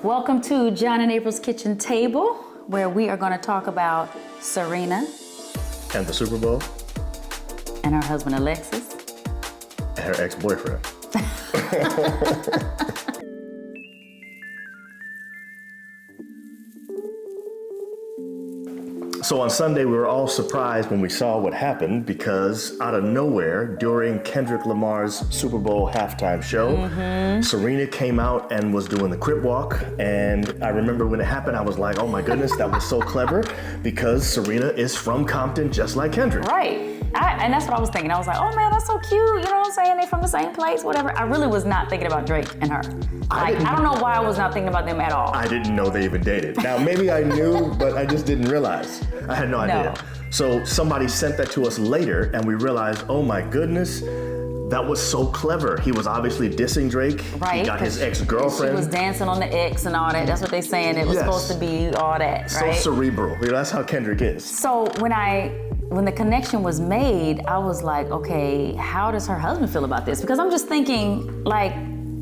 Welcome to John and April's Kitchen Table, where we are going to talk about Serena. And the Super Bowl. And her husband, Alexis. And her ex-boyfriend. So on Sunday, we were all surprised when we saw what happened because out of nowhere, during Kendrick Lamar's Super Bowl halftime show, Serena came out and was doing the crip walk. And I remember when it happened, I was like, oh my goodness, that was so clever because Serena is from Compton, just like Kendrick. Right. And that's what I was thinking. I was like, oh man, that's so cute. You know what I'm saying? They're from the same place, whatever. I really was not thinking about Drake and her. I don't know why I was not thinking about them at all. I didn't know they even dated. Now, maybe I knew, but I just didn't realize. I had no idea. So somebody sent that to us later and we realized, oh my goodness, that was so clever. He was obviously dissing Drake. Right. He got his ex-girlfriend. She was dancing on the X and all that. That's what they're saying. It was supposed to be all that, right? So cerebral. That's how Kendrick is. So when the connection was made, I was like, okay, how does her husband feel about this? Because I'm just thinking, like,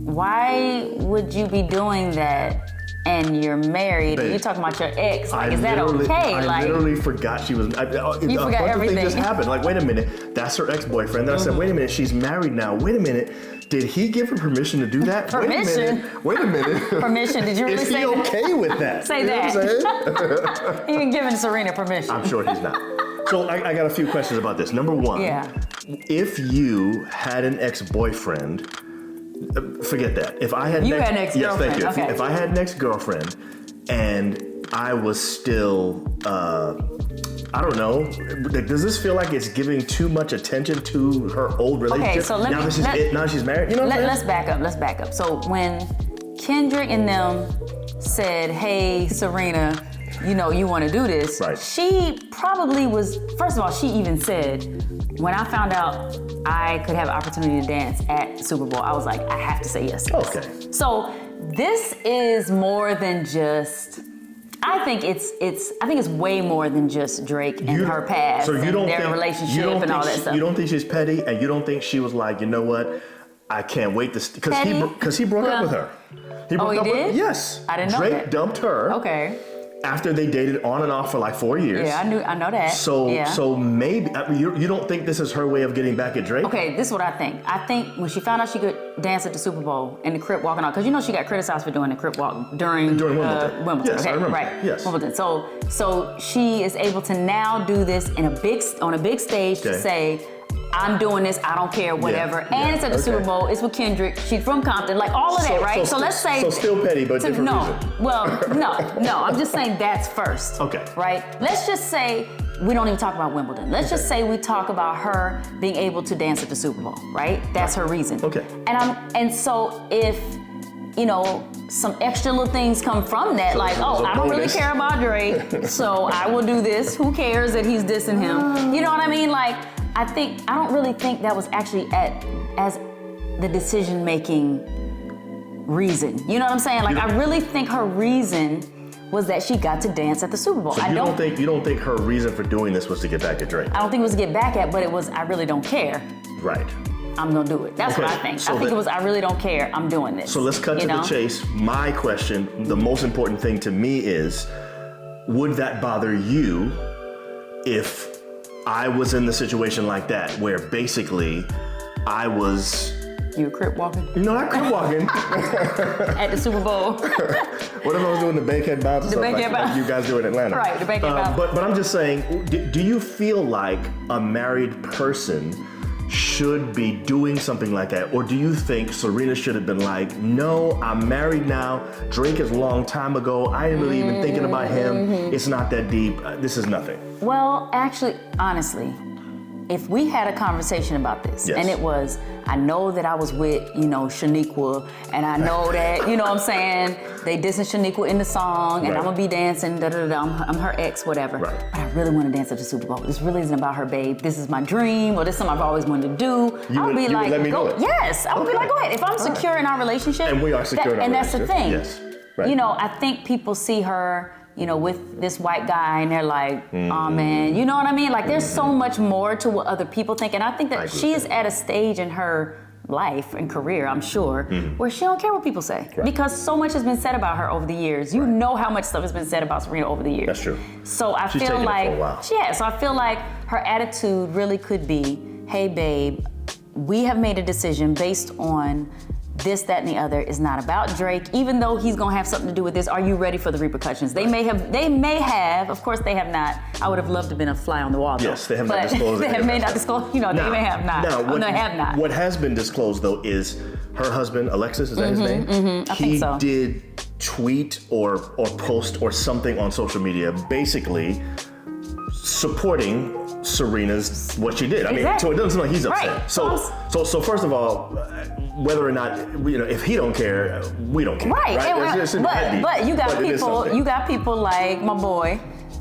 why would you be doing that and you're married and you're talking about your ex? Like, is that okay? I literally forgot she was. You forgot everything. Things just happened. Like, wait a minute, that's her ex-boyfriend. Then I said, wait a minute, she's married now. Wait a minute, did he give her permission to do that? Permission? Wait a minute. Permission? Did you really say that? Is he okay with that? Say that. You know what I'm saying? He ain't giving Serena permission. I'm sure he's not. So I got a few questions about this. Number one, if you had an ex-boyfriend, forget that. If I had had an ex-girlfriend. Yes, thank you. Okay. If I had an ex-girlfriend and I was still, I don't know, does this feel like it's giving too much attention to her old relationship? Okay, so now she's married? You know what I'm saying? Let's back up. So when Kendrick and them said, hey, Serena, you know, you want to do this, she probably was, first of all, she even said, when I found out I could have an opportunity to dance at Super Bowl, I was like, I have to say yes to this. Okay. So this is more than just, I think it's way more than just Drake and her past and their relationship and all that stuff. You don't think she's petty, and you don't think she was like, you know what, I can't wait to, because he broke up with her. He did? Yes. I didn't know Drake that. dumped her. Okay. After they dated on and off for like 4 years. Yeah, I know that. So maybe, you don't think this is her way of getting back at Drake? Okay, this is what I think. I think when she found out she could dance at the Super Bowl and the crip walking out, because you know she got criticized for doing the crip walk during Wimbledon. Yes, okay, I remember. Right. Yes. Wimbledon. So she is able to now do this on a big stage to say, I'm doing this, I don't care, whatever. And it's at the Super Bowl, it's with Kendrick, she's from Compton, like all of that, right? So let's say... So still petty, but different reason. Well, no, I'm just saying that's first. Okay. Right? Let's just say we don't even talk about Wimbledon. Let's just say we talk about her being able to dance at the Super Bowl, right? That's her reason. Okay. And so if, you know, some extra little things come from that, like, I don't really care about Drake, so I will do this. Who cares that he's dissing him? You know what I mean? Like, I don't really think that was actually as the decision-making reason. You know what I'm saying? Like, I really think her reason was that she got to dance at the Super Bowl. So you don't think her reason for doing this was to get back at Drake? I don't think it was to get back at, but it was, I really don't care. Right. I'm gonna do it. That's what I think. So I think it was, I really don't care, I'm doing this. So let's cut to the chase. My question, the most important thing to me is, would that bother you if I was in the situation like that, where basically I was... You were crip walking? No, not crip walking. At the Super Bowl. What if I was doing the bankhead bounce or something like you guys do in Atlanta? Right, the bankhead bounce. But I'm just saying, do you feel like a married person should be doing something like that? Or do you think Serena should have been like, no, I'm married now. Drake is a long time ago. I ain't really even thinking about him. It's not that deep. This is nothing. Well, actually, honestly, if we had a conversation about this, and it was, I know that I was with, Shaniqua, and I know that, you know what I'm saying, they dissing Shaniqua in the song, and I'm gonna be dancing, I'm her ex, whatever. But I really wanna dance at the Super Bowl. This really isn't about her, babe. This is my dream, or this is something I've always wanted to do. I would be like, let me know it. Yes, I would be like, go ahead. If I'm secure in our relationship. And we are secure in our relationship. And that's the thing. Yes. Right. I think people see her, with this white guy, and they're like, oh man, you know what I mean? Like, there's so much more to what other people think, and I think that she is at a sage in her life and career, I'm sure, where she don't care what people say. Right. Because so much has been said about her over the years. You know how much stuff has been said about Serena over the years. That's true. So I She's feel like, it for a while. yeah, so I feel like her attitude really could be, hey babe, we have made a decision based on this, that, and the other. Is not about Drake, even though he's gonna have something to do with this. Are you ready for the repercussions? They may have, of course they have not. I would have loved to have been a fly on the wall though. Yes, they have not disclosed it. They may not disclose, they may have not. They have not. What has been disclosed though is her husband, Alexis, is that his name? I think so. He did tweet or post or something on social media basically supporting Serena's what she did. I mean, so it doesn't seem like he's upset. Right. So first of all, whether or not if he don't care, we don't care. Right. But you got people like my boy.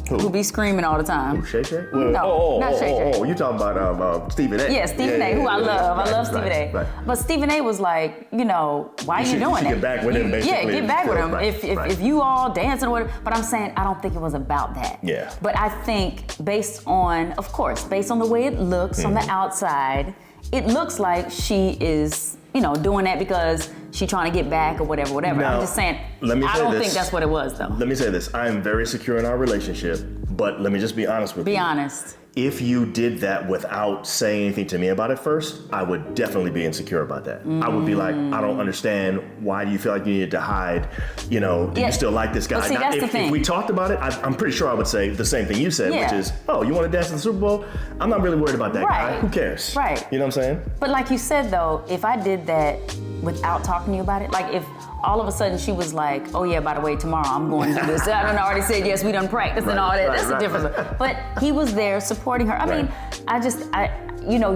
Who be screaming all the time. Shay Shay? No, not Shay Shay. Oh, you talking about Stephen A. Yeah, Stephen A, who I love. I love Stephen A. Right. But Stephen A was like, why are you doing that? Get back with him, basically. Yeah, get back with him. Right. If you all dancing with him. But I'm saying, I don't think it was about that. Yeah. But I think based on the way it looks on the outside, it looks like she is, doing that because she's trying to get back or whatever. Now, I'm just saying, I don't think that's what it was though. Let me say this. I am very secure in our relationship, but let me just be honest with you. Be honest. If you did that without saying anything to me about it first, I would definitely be insecure about that. I would be like, I don't understand. Why do you feel like you needed to hide? Do you still like this guy? But see, now, that's the thing. If we talked about it, I'm pretty sure I would say the same thing you said, which is, oh, you want to dance in the Super Bowl? I'm not really worried about that guy. Who cares? Right. You know what I'm saying? But like you said though, if I did that without talking to you about it, like if all of a sudden she was like, oh yeah, by the way, tomorrow I'm going to do this. I already said yes, we done practiced and all that. That's the difference. But he was there supporting her. I mean,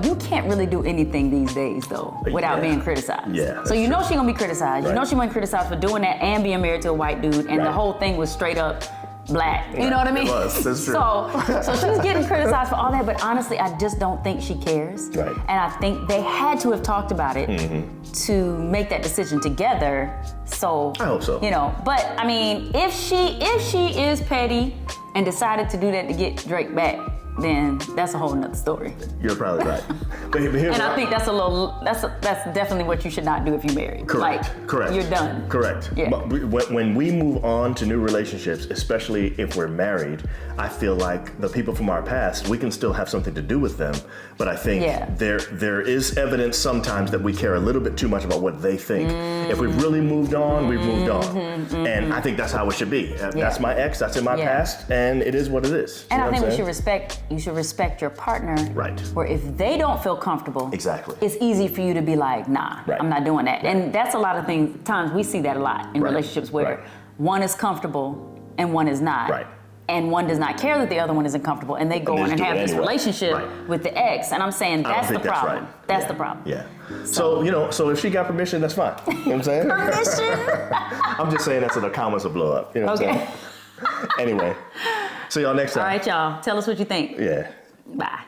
you can't really do anything these days though without being criticized. Yeah. So she gonna be criticized. You know she went criticized for doing that and being married to a white dude, and the whole thing was straight up black. You know what I mean? It was. That's true. So she's getting criticized for all that, but honestly, I just don't think she cares. Right. And I think they had to have talked about it to make that decision together. So I hope so. But I mean, if she is petty and decided to do that to get Drake back, then that's a whole nother story. You're probably right. But I think that's definitely what you should not do if you're married. Correct. Correct. You're done. Correct. Yeah. But when we move on to new relationships, especially if we're married, I feel like the people from our past, we can still have something to do with them. But I think there is evidence sometimes that we care a little bit too much about what they think. If we've really moved on, we've moved on. And I think that's how it should be. That's my ex, that's in my past, and it is what it is. And I think you should respect your partner. Right. Where if they don't feel comfortable, it's easy for you to be like, nah, I'm not doing that. Right. And that's a lot of times we see that a lot in relationships where one is comfortable and one is not. Right. And one does not care that the other one isn't comfortable, and they go on and have this relationship with the ex. And I'm saying that's the problem. That's the problem. Yeah. So if she got permission, that's fine. You know what I'm saying? Permission? I'm just saying that so the comments will blow up. You know what I'm saying? Anyway. See y'all next time. All right, y'all. Tell us what you think. Yeah. Bye.